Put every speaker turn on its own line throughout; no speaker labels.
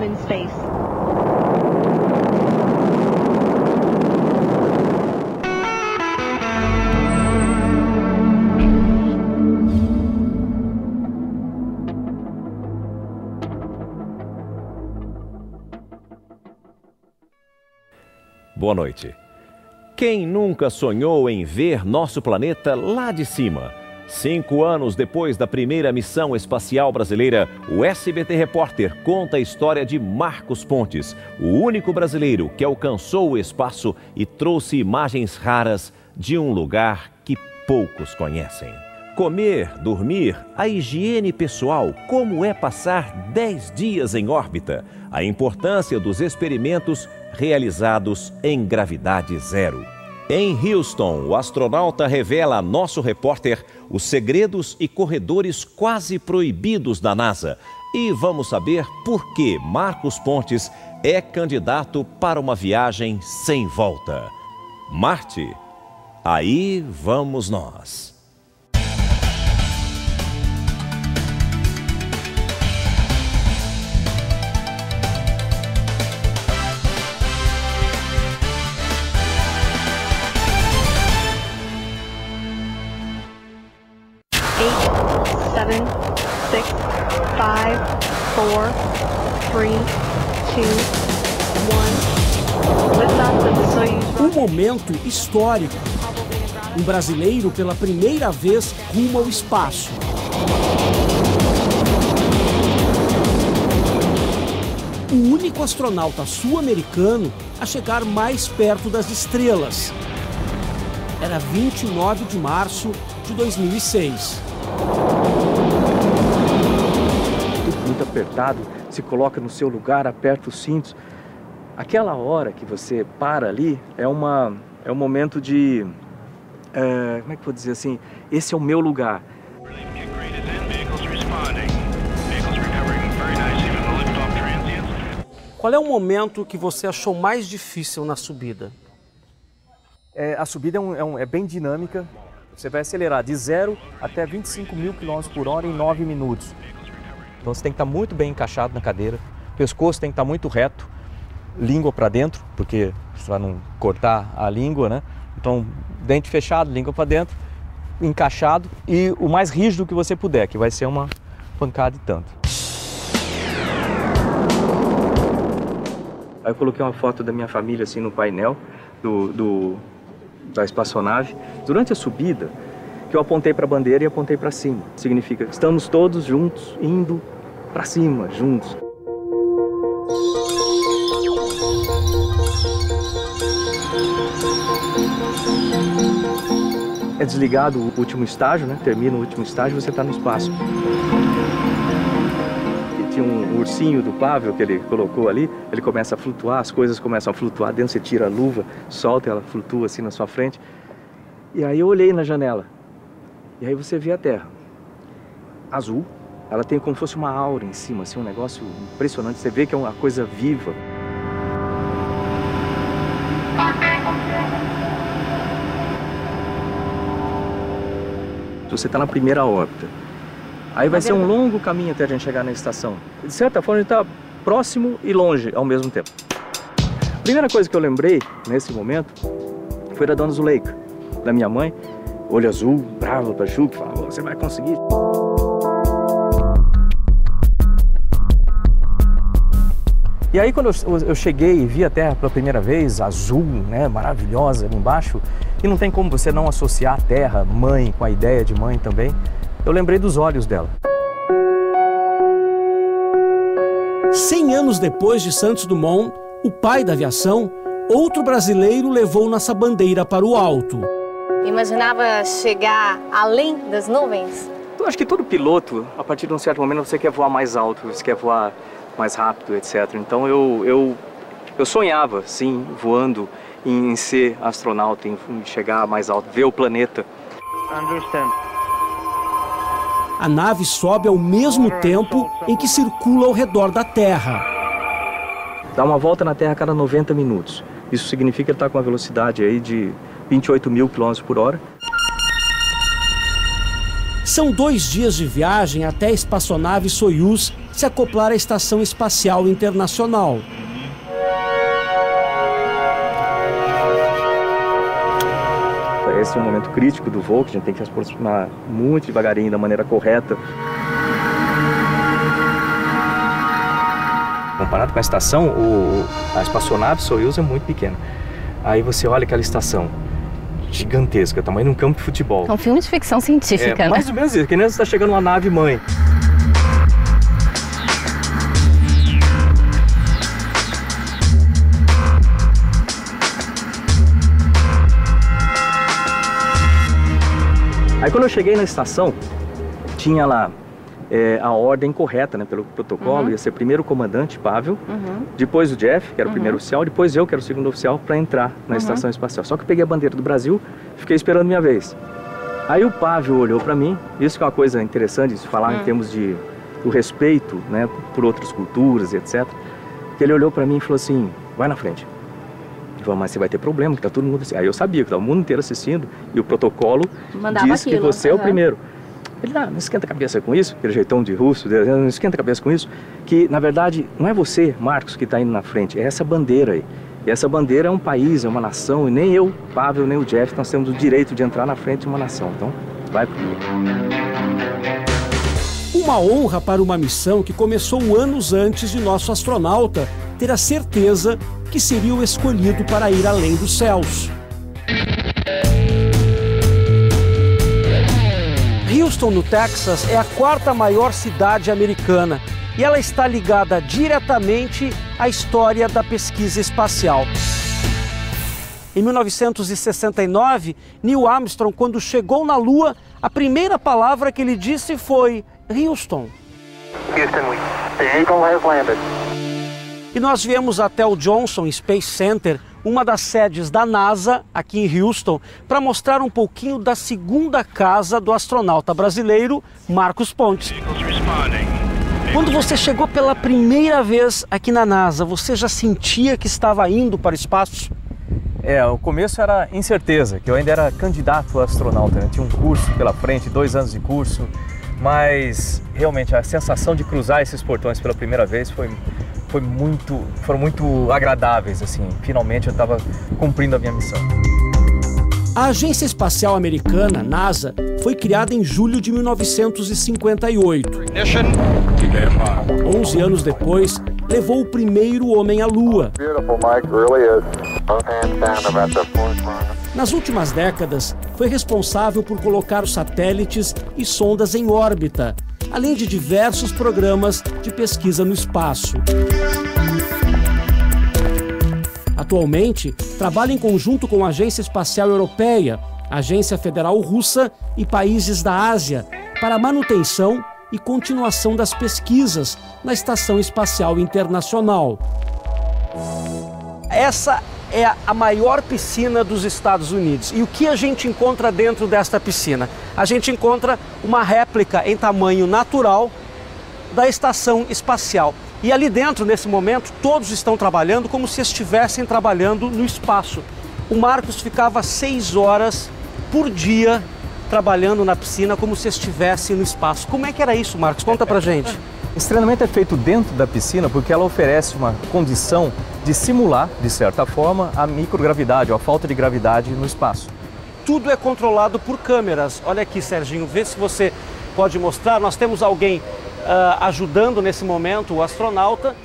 in space.
Boa noite. Quem nunca sonhou em ver nosso planeta lá de cima? 5 anos depois da primeira missão espacial brasileira, o SBT Repórter conta a história de Marcos Pontes, o único brasileiro que alcançou o espaço e trouxe imagens raras de um lugar que poucos conhecem. Comer, dormir, a higiene pessoal, como é passar 10 dias em órbita, a importância dos experimentos realizados em gravidade zero. Em Houston, o astronauta revela a nosso repórter os segredos e corredores quase proibidos da NASA. E vamos saber por que Marcos Pontes é candidato para uma viagem sem volta. Marte? Aí vamos nós.
Um momento histórico. Um brasileiro pela primeira vez rumo ao espaço. O único astronauta sul-americano a chegar mais perto das estrelas. Era 29 de março de 2006.
Muito apertado, se coloca no seu lugar, aperta os cintos. Aquela hora que você para ali é um momento de... como é que eu vou dizer assim? Esse é o meu lugar.
Qual é o momento que você achou mais difícil na subida?
A subida é bem dinâmica. Você vai acelerar de 0 até 25.000 km/h em 9 minutos. Então você tem que estar muito bem encaixado na cadeira, o pescoço tem que estar muito reto, língua para dentro, porque para não cortar a língua, né? Então, dente fechado, língua para dentro, encaixado e o mais rígido que você puder, que vai ser uma pancada e tanto. Aí eu coloquei uma foto da minha família assim no painel da espaçonave. Durante a subida, que eu apontei para a bandeira e apontei para cima. Significa que estamos todos juntos, indo para cima, juntos. É desligado o último estágio, né? Termina o último estágio e você está no espaço. E tinha um ursinho do Pavel que ele colocou ali, ele começa a flutuar, as coisas começam a flutuar dentro, você tira a luva, solta, ela flutua assim na sua frente. E aí eu olhei na janela, e aí você vê a Terra, azul, ela tem como se fosse uma aura em cima, assim, um negócio impressionante, você vê que é uma coisa viva. Você está na primeira órbita, aí vai ser um longo caminho até a gente chegar na estação. De certa forma, a gente está próximo e longe ao mesmo tempo. A primeira coisa que eu lembrei nesse momento foi da dona Zuleika, da minha mãe, olho azul, brava para Ju, que falava, você vai conseguir. E aí quando eu cheguei e vi a Terra pela primeira vez, azul, né, maravilhosa ali embaixo, e não tem como você não associar a Terra, mãe, com a ideia de mãe também, eu lembrei dos olhos dela.
100 anos depois de Santos Dumont, o pai da aviação, outro brasileiro levou nossa bandeira para o alto.
Imaginava chegar além das nuvens?
Eu acho que todo piloto, a partir de um certo momento, você quer voar mais alto, você quer voar mais rápido, etc. Então eu sonhava, sim, voando em ser astronauta, em chegar mais alto, ver o planeta.
Understand.
A nave sobe ao mesmo tempo em que circula ao redor da Terra.
Dá uma volta na Terra a cada 90 minutos. Isso significa que ele está com uma velocidade aí de 28.000 km/h.
São 2 dias de viagem até a espaçonave Soyuz se acoplar à Estação Espacial Internacional.
Esse é um momento crítico do voo, que a gente tem que se aproximar muito devagarinho, da maneira correta. Comparado com a estação, a espaçonave Soyuz é muito pequena. Aí você olha aquela estação gigantesca, tamanho de um campo de futebol.
É um filme de ficção científica, né?
Mais ou menos isso, que nem você está chegando uma nave-mãe. Aí quando eu cheguei na estação, tinha lá a ordem correta, né, pelo protocolo. Ia ser primeiro o comandante, Pavel, depois o Jeff, que era o primeiro oficial, depois eu, que era o segundo oficial, para entrar na estação espacial. Só que eu peguei a bandeira do Brasil e fiquei esperando minha vez. Aí o Pavel olhou para mim, isso que é uma coisa interessante de se falar em termos de o respeito, né, por outras culturas e etc. Que ele olhou para mim e falou assim, vai na frente. Mas você vai ter problema, que tá todo mundo assim. Aí eu sabia que tá o mundo inteiro assistindo e o protocolo diz que você é o primeiro. Ele, não esquenta a cabeça com isso, aquele jeitão de russo, não esquenta a cabeça com isso, que na verdade não é você, Marcos, que está indo na frente, é essa bandeira aí. E essa bandeira é um país, é uma nação, e nem eu, Pavel, nem o Jeff, nós temos o direito de entrar na frente de uma nação. Então, vai comigo.
Uma honra para uma missão que começou anos antes de nosso astronauta ter a certeza que seria o escolhido para ir além dos céus. Houston, no Texas, é a quarta maior cidade americana e ela está ligada diretamente à história da pesquisa espacial. Em 1969, Neil Armstrong, quando chegou na Lua, a primeira palavra que ele disse foi Houston.
Houston, the Eagle has landed.
E nós viemos até o Johnson Space Center, uma das sedes da NASA, aqui em Houston, para mostrar um pouquinho da segunda casa do astronauta brasileiro, Marcos Pontes. Quando você chegou pela primeira vez aqui na NASA, você já sentia que estava indo para o espaço?
O começo era incerteza, que eu ainda era candidato a astronauta, né? Tinha um curso pela frente, 2 anos de curso, mas realmente a sensação de cruzar esses portões pela primeira vez foram muito agradáveis, assim. Finalmente eu estava cumprindo a minha missão.
A Agência Espacial Americana, NASA, foi criada em julho de 1958. 11 anos depois, levou o primeiro homem à Lua. Nas últimas décadas, foi responsável por colocar os satélites e sondas em órbita, além de diversos programas de pesquisa no espaço. Atualmente, trabalha em conjunto com a Agência Espacial Europeia, a Agência Federal Russa e países da Ásia para a manutenção e continuação das pesquisas na Estação Espacial Internacional. Essa é a maior piscina dos Estados Unidos. E o que a gente encontra dentro desta piscina? A gente encontra uma réplica em tamanho natural da Estação Espacial. E ali dentro, nesse momento, todos estão trabalhando como se estivessem trabalhando no espaço. O Marcos ficava 6 horas por dia trabalhando na piscina como se estivesse no espaço. Como é que era isso, Marcos? Conta pra gente.
Esse treinamento é feito dentro da piscina porque ela oferece uma condição de simular, de certa forma, a microgravidade, ou a falta de gravidade no espaço.
Tudo é controlado por câmeras. Olha aqui, Serginho, vê se você pode mostrar. Nós temos alguém ajudando nesse momento o astronauta.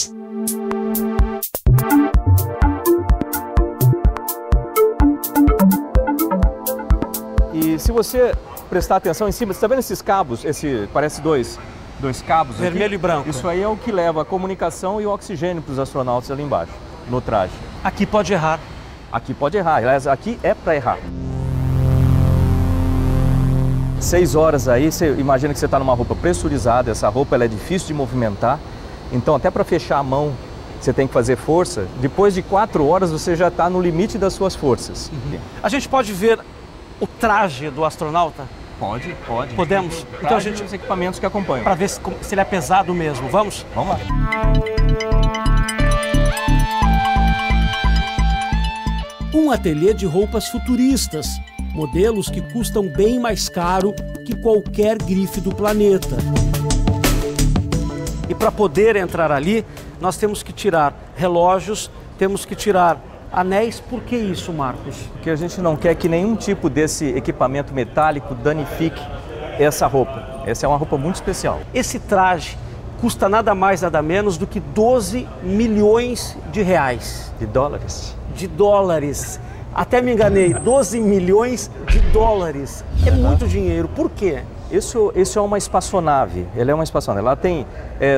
E se você prestar atenção em cima, você está vendo esses cabos? Parece dois cabos
vermelho
aqui?
E branco.
Isso aí é o que leva a comunicação e o oxigênio para os astronautas ali embaixo, no traje.
Aqui pode errar.
Aqui pode errar, aliás, aqui é para errar. 6 horas aí, você imagina que você está numa roupa pressurizada, essa roupa ela é difícil de movimentar, então até para fechar a mão você tem que fazer força. Depois de 4 horas você já está no limite das suas forças.
A gente pode ver o traje do astronauta?
Pode.
Podemos?
Então a gente tem os equipamentos que acompanham.
Para ver se ele é pesado mesmo. Vamos?
Vamos lá.
Um ateliê de roupas futuristas, modelos que custam bem mais caro que qualquer grife do planeta. E para poder entrar ali, nós temos que tirar relógios, temos que tirar anéis. Por que isso, Marcos?
Porque a gente não quer que nenhum tipo desse equipamento metálico danifique essa roupa. Essa é uma roupa muito especial.
Esse traje custa nada mais, nada menos do que 12 milhões de reais.
De dólares.
De dólares. Até me enganei, 12 milhões de dólares. É muito dinheiro. Por quê?
Isso é uma espaçonave. Ela é uma espaçonave. Ela tem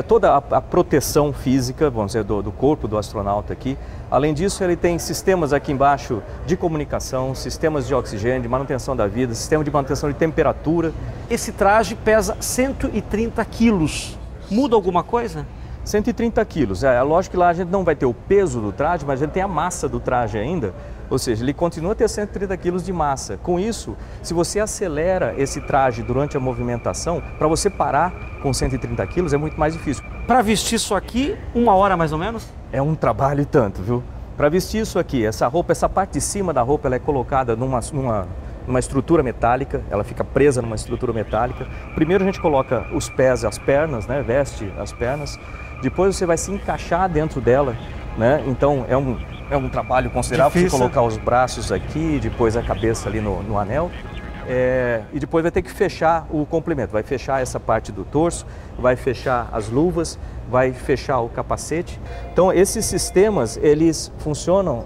toda a proteção física, vamos dizer, do corpo do astronauta aqui. Além disso, ele tem sistemas aqui embaixo de comunicação, sistemas de oxigênio, de manutenção da vida, sistema de manutenção de temperatura.
Esse traje pesa 130 quilos. Muda alguma coisa?
130 quilos. É lógico que lá a gente não vai ter o peso do traje, mas a gente tem a massa do traje ainda. Ou seja, ele continua a ter 130 quilos de massa. Com isso, se você acelera esse traje durante a movimentação, para você parar com 130 quilos é muito mais difícil.
Para vestir isso aqui, 1 hora mais ou menos?
É um trabalho e tanto, viu? Para vestir isso aqui, essa roupa, essa parte de cima da roupa, ela é colocada numa estrutura metálica, ela fica presa numa estrutura metálica. Primeiro a gente coloca os pés e as pernas, né? Veste as pernas. Depois você vai se encaixar dentro dela, né? Então é um trabalho considerável. Você colocar os braços aqui, depois a cabeça ali no anel. E depois vai ter que fechar o complemento, vai fechar essa parte do torso, vai fechar as luvas, vai fechar o capacete. Então esses sistemas, eles funcionam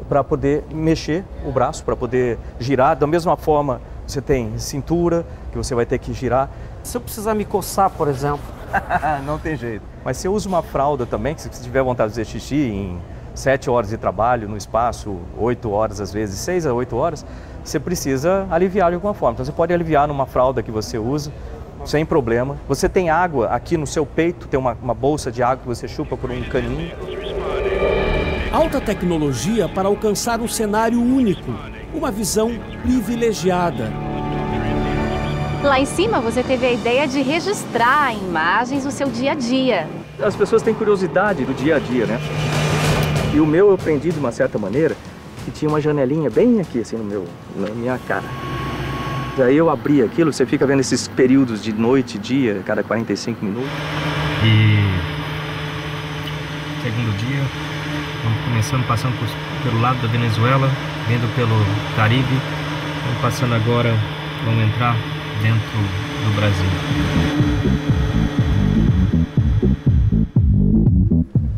para poder mexer o braço, para poder girar. Da mesma forma, você tem cintura, que você vai ter que girar.
Se eu precisar me coçar, por exemplo?
Não tem jeito. Mas você usa uma fralda também, que se você tiver vontade de fazer xixi em 7 horas de trabalho no espaço, 8 horas às vezes, 6 a 8 horas, você precisa aliviar de alguma forma. Então você pode aliviar numa fralda que você usa, sem problema. Você tem água aqui no seu peito, tem uma bolsa de água que você chupa por um caninho.
Alta tecnologia para alcançar um cenário único, uma visão privilegiada.
Lá em cima você teve a ideia de registrar em imagens o seu dia a dia.
As pessoas têm curiosidade do dia a dia, né? E o meu eu aprendi de uma certa maneira que tinha uma janelinha bem aqui, assim, na minha cara. Daí eu abri aquilo, você fica vendo esses períodos de noite e dia, cada 45 minutos.
E segundo dia, vamos começando passando pelo lado da Venezuela, vindo pelo Caribe, vamos passando agora, vamos entrar dentro do Brasil.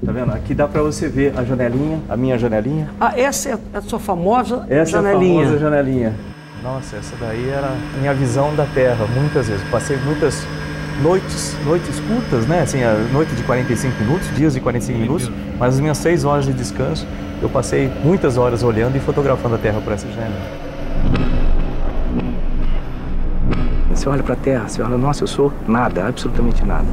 Tá vendo? Aqui dá pra você ver a janelinha, a minha janelinha.
Ah, essa é a sua famosa janelinha?
Essa é a famosa janelinha. Nossa, essa daí era a minha visão da Terra, muitas vezes. Passei muitas noites curtas, né? Assim, a noite de 45 minutos, dias de 45 minutos, mas as minhas 6 horas de descanso, eu passei muitas horas olhando e fotografando a Terra por essa janela. Você olha para a Terra, você olha, nossa, eu sou nada, absolutamente nada.